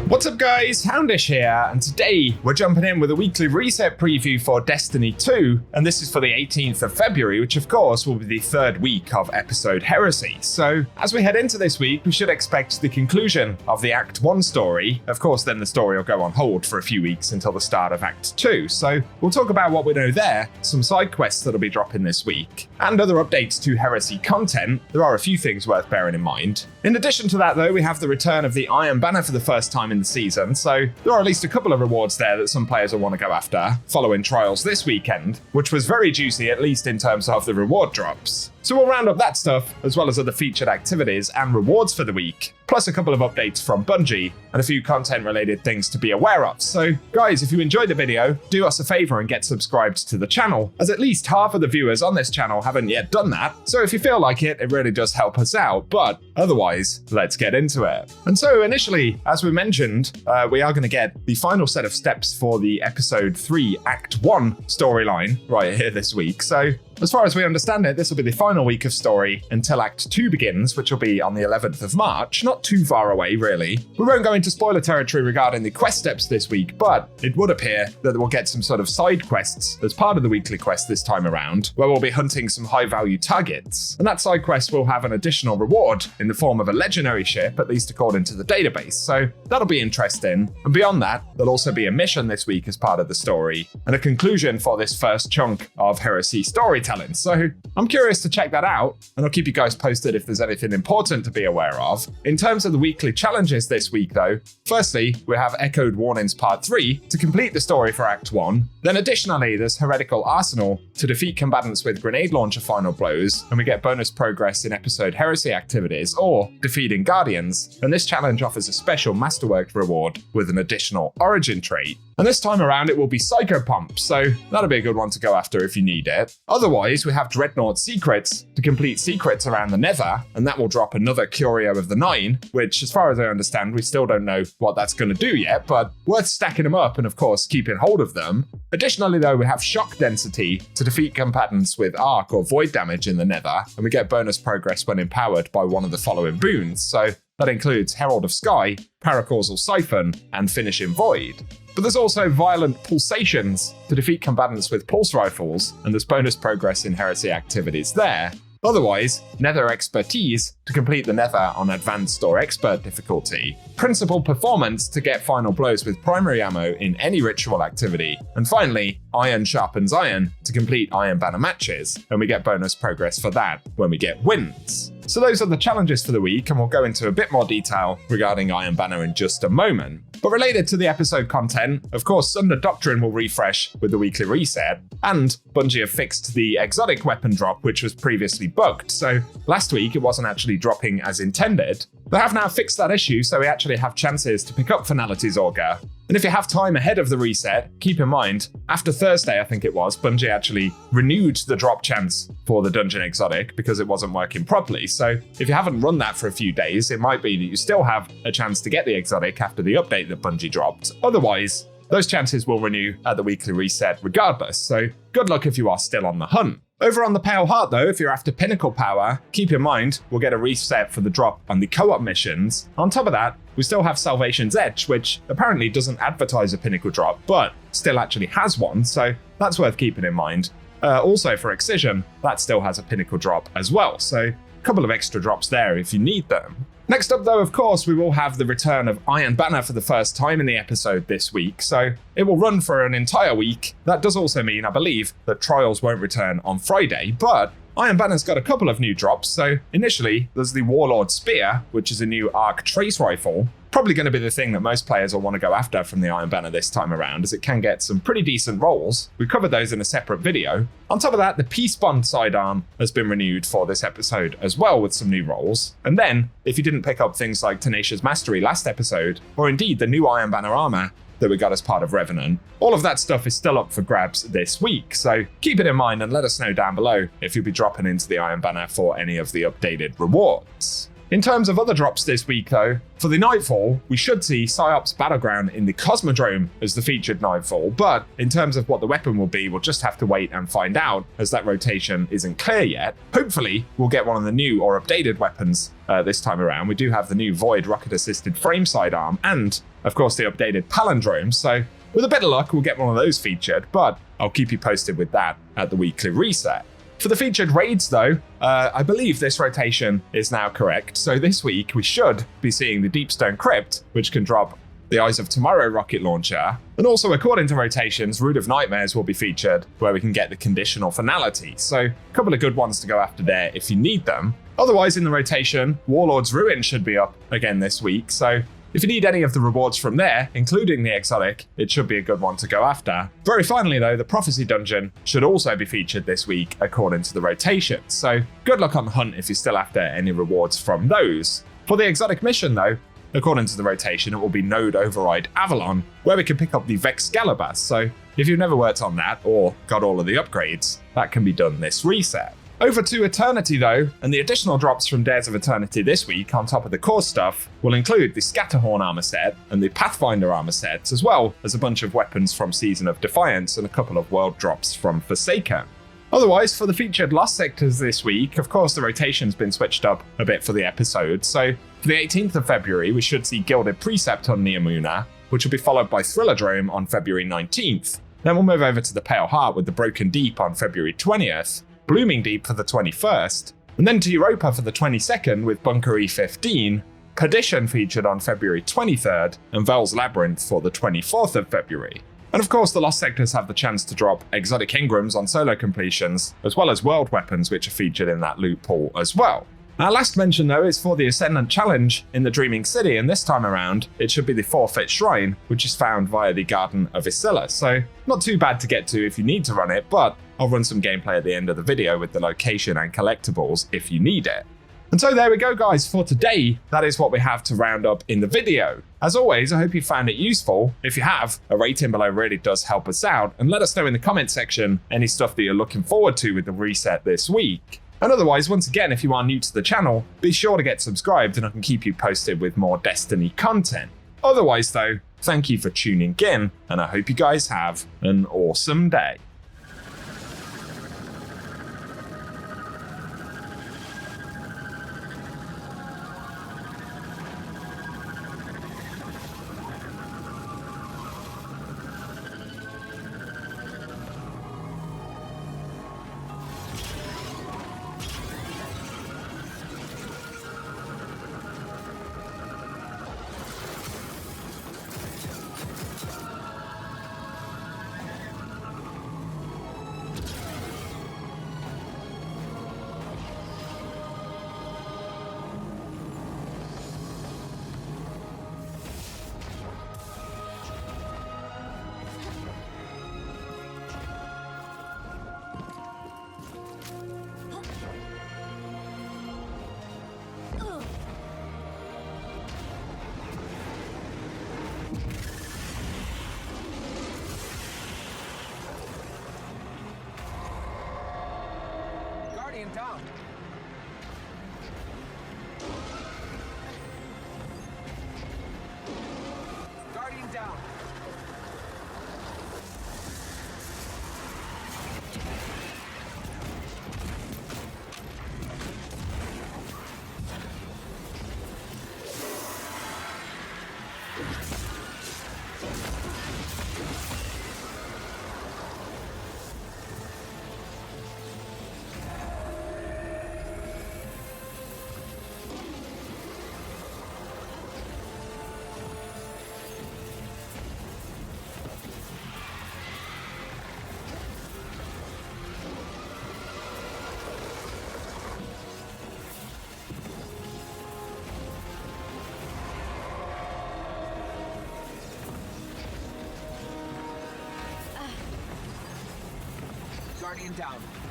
What's up guys, Houndish here, and today we're jumping in with a weekly reset preview for Destiny 2, and this is for the 18th of February, which of course will be the third week of episode Heresy. So as we head into this week, we should expect the conclusion of the Act 1 story. Of course, then the story will go on hold for a few weeks until the start of Act 2. So we'll talk about what we know there, some side quests that'll be dropping this week, and other updates to Heresy content. There are a few things worth bearing in mind. In addition to that though, we have the return of the Iron Banner for the first time in the season, so there are at least a couple of rewards there that some players will want to go after, following trials this weekend, which was very juicy, at least in terms of the reward drops. So we'll round up that stuff, as well as other featured activities and rewards for the week, plus a couple of updates from Bungie, and a few content-related things to be aware of. So guys, if you enjoyed the video, do us a favour and get subscribed to the channel, as at least half of the viewers on this channel haven't yet done that. So if you feel like it, it really does help us out, but otherwise, let's get into it. And so initially, as we mentioned, we are going to get the final set of steps for the Episode 3 Act 1 storyline right here this week. So as far as we understand it, this will be the final week of story until Act 2 begins, which will be on the 11th of March. Not too far away, really. We won't go into spoiler territory regarding the quest steps this week, but it would appear that we'll get some sort of side quests as part of the weekly quest this time around, where we'll be hunting some high-value targets. And that side quest will have an additional reward in the form of a legendary ship, at least according to the database. So that'll be interesting. And beyond that, there'll also be a mission this week as part of the story, and a conclusion for this first chunk of Heresy storytelling. So I'm curious to check that out, and I'll keep you guys posted if there's anything important to be aware of. In terms of the weekly challenges this week though, firstly, we have Echoed Warnings Part 3 to complete the story for Act 1. Then additionally, there's Heretical Arsenal to defeat combatants with grenade launcher final blows, and we get bonus progress in episode Heresy activities or defeating Guardians. And this challenge offers a special Masterwork reward with an additional origin trait. And this time around, it will be Psycho Pump, so that'll be a good one to go after if you need it. Otherwise, we have Dreadnought Secrets to complete secrets around the Nether, and that will drop another Curio of the 9, which, as far as I understand, we still don't know what that's going to do yet, but worth stacking them up and, of course, keeping hold of them. Additionally, though, we have Shock Density to defeat combatants with arc or void damage in the Nether, and we get bonus progress when empowered by one of the following boons, so that includes Herald of Sky, Paracausal Siphon, and Finishing Void. But there's also Violent Pulsations to defeat combatants with pulse rifles, and there's bonus progress in Heresy activities there. Otherwise, Nether Expertise to complete the Nether on Advanced or Expert difficulty, Principal Performance to get final blows with primary ammo in any ritual activity, and finally, Iron Sharpens Iron to complete Iron Banner matches, and we get bonus progress for that when we get wins. So those are the challenges for the week, and we'll go into a bit more detail regarding Iron Banner in just a moment. But related to the episode content, of course, Sunder Doctrine will refresh with the weekly reset, and Bungie have fixed the exotic weapon drop, which was previously bugged. So last week, it wasn't actually dropping as intended. They have now fixed that issue, so we actually have chances to pick up Finality's Augur. And if you have time ahead of the reset, keep in mind, after Thursday, I think it was, Bungie actually renewed the drop chance for the Dungeon Exotic because it wasn't working properly. So if you haven't run that for a few days, it might be that you still have a chance to get the Exotic after the update that Bungie dropped. Otherwise, those chances will renew at the weekly reset regardless. So good luck if you are still on the hunt. Over on the Pale Heart though, if you're after Pinnacle Power, keep in mind, we'll get a reset for the drop on the co-op missions. On top of that, we still have Salvation's Edge, which apparently doesn't advertise a Pinnacle drop, but still actually has one, so that's worth keeping in mind. Also for Excision, that still has a Pinnacle drop as well, so a couple of extra drops there if you need them. Next up though, of course, we will have the return of Iron Banner for the first time in the episode this week, so it will run for an entire week. That does also mean, I believe, that Trials won't return on Friday, but Iron Banner's got a couple of new drops. So initially, there's the Warlord Spear, which is a new arc trace rifle. Probably going to be the thing that most players will want to go after from the Iron Banner this time around, as it can get some pretty decent rolls. We covered those in a separate video. On top of that, the Peace Bond sidearm has been renewed for this episode as well with some new rolls. And then, if you didn't pick up things like Tenacious Mastery last episode, or indeed the new Iron Banner armor that we got as part of Revenant, all of that stuff is still up for grabs this week. So keep it in mind and let us know down below if you'll be dropping into the Iron Banner for any of the updated rewards. In terms of other drops this week though, for the Nightfall, we should see Psyops Battleground in the Cosmodrome as the featured Nightfall, but in terms of what the weapon will be, we'll just have to wait and find out as that rotation isn't clear yet. Hopefully, we'll get one of the new or updated weapons this time around. We do have the new Void rocket-assisted frame sidearm and, of course, the updated Palindrome, so with a bit of luck, we'll get one of those featured, but I'll keep you posted with that at the weekly reset. For the featured raids though, I believe this rotation is now correct. So this week we should be seeing the Deepstone Crypt, which can drop the Eyes of Tomorrow rocket launcher. And also according to rotations, Root of Nightmares will be featured, where we can get the conditional finality. So a couple of good ones to go after there if you need them. Otherwise in the rotation, Warlord's Ruin should be up again this week. So if you need any of the rewards from there, including the exotic, it should be a good one to go after. Very finally though, the Prophecy Dungeon should also be featured this week according to the rotation, so good luck on the hunt if you're still after any rewards from those. For the exotic mission though, according to the rotation, it will be Node Override Avalon, where we can pick up the Vexcalibur, so if you've never worked on that or got all of the upgrades, that can be done this reset. Over to Eternity though, and the additional drops from Dares of Eternity this week on top of the core stuff will include the Scatterhorn armor set and the Pathfinder armor sets, as well as a bunch of weapons from Season of Defiance and a couple of world drops from Forsaken. Otherwise, for the featured Lost Sectors this week, of course the rotation's been switched up a bit for the episode, so for the 18th of February we should see Gilded Precept on Neomuna, which will be followed by Thrilladrome on February 19th. Then we'll move over to the Pale Heart with the Broken Deep on February 20th, Blooming Deep for the 21st, and then to Europa for the 22nd with Bunker E15, Perdition featured on February 23rd, and Vel's Labyrinth for the 24th of February. And of course the Lost Sectors have the chance to drop exotic engrams on solo completions, as well as world weapons which are featured in that loot pool as well. Our last mention though is for the Ascendant Challenge in the Dreaming City, and this time around it should be the Forfeit Shrine, which is found via the Garden of Isilla, so not too bad to get to if you need to run it, but I'll run some gameplay at the end of the video with the location and collectibles if you need it. And so there we go guys, for today, that is what we have to round up in the video. As always, I hope you found it useful. If you have, a rating below really does help us out, and let us know in the comment section any stuff that you're looking forward to with the reset this week. And otherwise, once again, if you are new to the channel, be sure to get subscribed and I can keep you posted with more Destiny content. Otherwise though, thank you for tuning in, and I hope you guys have an awesome day. Down. Guardian down. Guardian down.